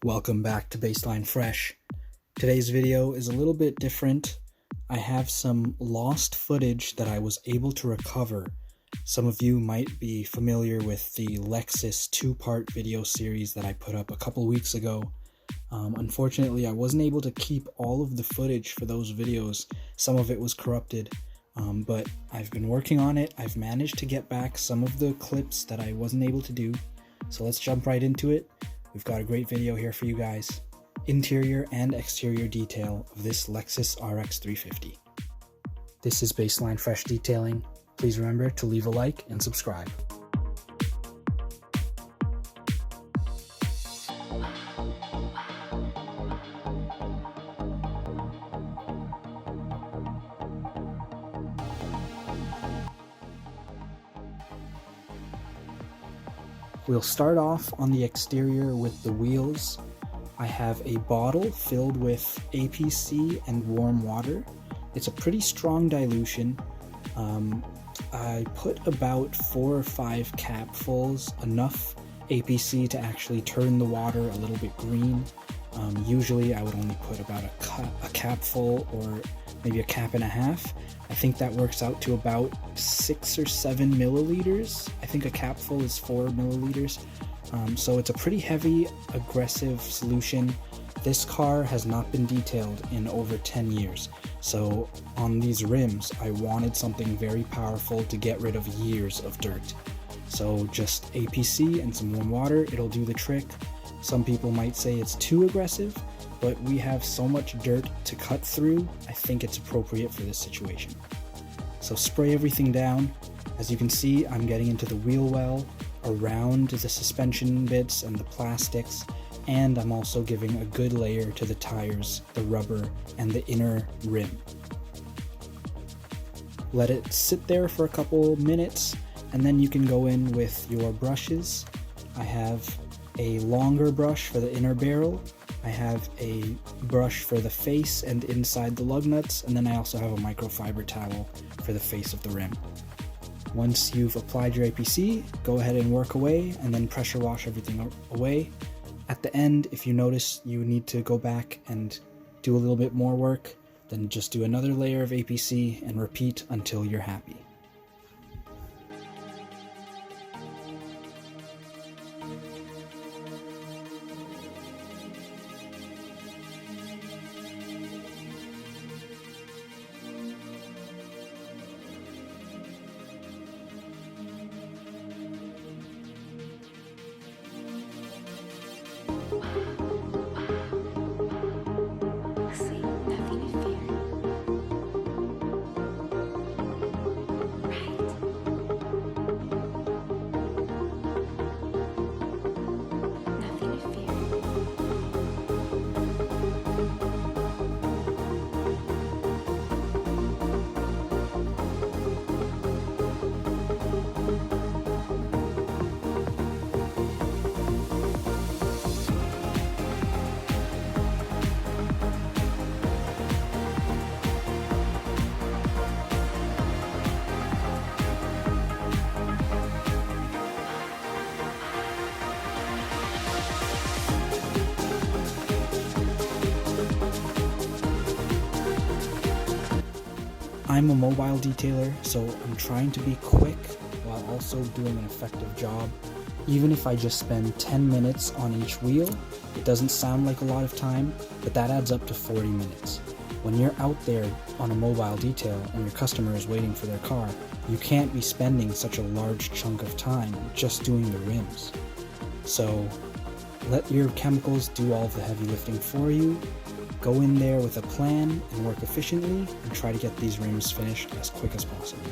Welcome back to Baseline Fresh. Today's video is a little bit different. I have some lost footage that I was able to recover. Some of you might be familiar with the Lexus two-part video series that I put up a couple weeks ago. Unfortunately, I wasn't able to keep all of the footage for those videos. Some of it was corrupted, but I've been working on it. I've managed to get back some of the clips that I wasn't able to do. So let's jump right into it. We've got a great video here for you guys. Interior and exterior detail of this Lexus RX 350. This is Baseline Fresh Detailing. Please remember to leave a like and subscribe. We'll start off on the exterior with the wheels. I have a bottle filled with APC and warm water. It's a pretty strong dilution. I put about 4 or 5 capfuls, enough APC to actually turn the water a little bit green. Usually I would only put about a capful or maybe a cap and a half. I think that works out to about 6 or 7 milliliters. I think a capful is 4 milliliters. So it's a pretty heavy, aggressive solution. This car has not been detailed in over 10 years. So on these rims, I wanted something very powerful to get rid of years of dirt. So just APC and some warm water, it'll do the trick. Some people might say it's too aggressive, but we have so much dirt to cut through, I think it's appropriate for this situation. So spray everything down. As you can see, I'm getting into the wheel well, around the suspension bits and the plastics, and I'm also giving a good layer to the tires, the rubber, and the inner rim. Let it sit there for a couple minutes, and then you can go in with your brushes. I have a longer brush for the inner barrel. I have a brush for the face and inside the lug nuts, and then I also have a microfiber towel for the face of the rim. Once you've applied your APC, go ahead and work away and then pressure wash everything away. At the end, if you notice you need to go back and do a little bit more work, then just do another layer of APC and repeat until you're happy. I'm a mobile detailer, so I'm trying to be quick while also doing an effective job. Even if I just spend 10 minutes on each wheel, it doesn't sound like a lot of time, but that adds up to 40 minutes. When you're out there on a mobile detail and your customer is waiting for their car, you can't be spending such a large chunk of time just doing the rims. So let your chemicals do all of the heavy lifting for you. Go in there with a plan and work efficiently and try to get these rims finished as quick as possible.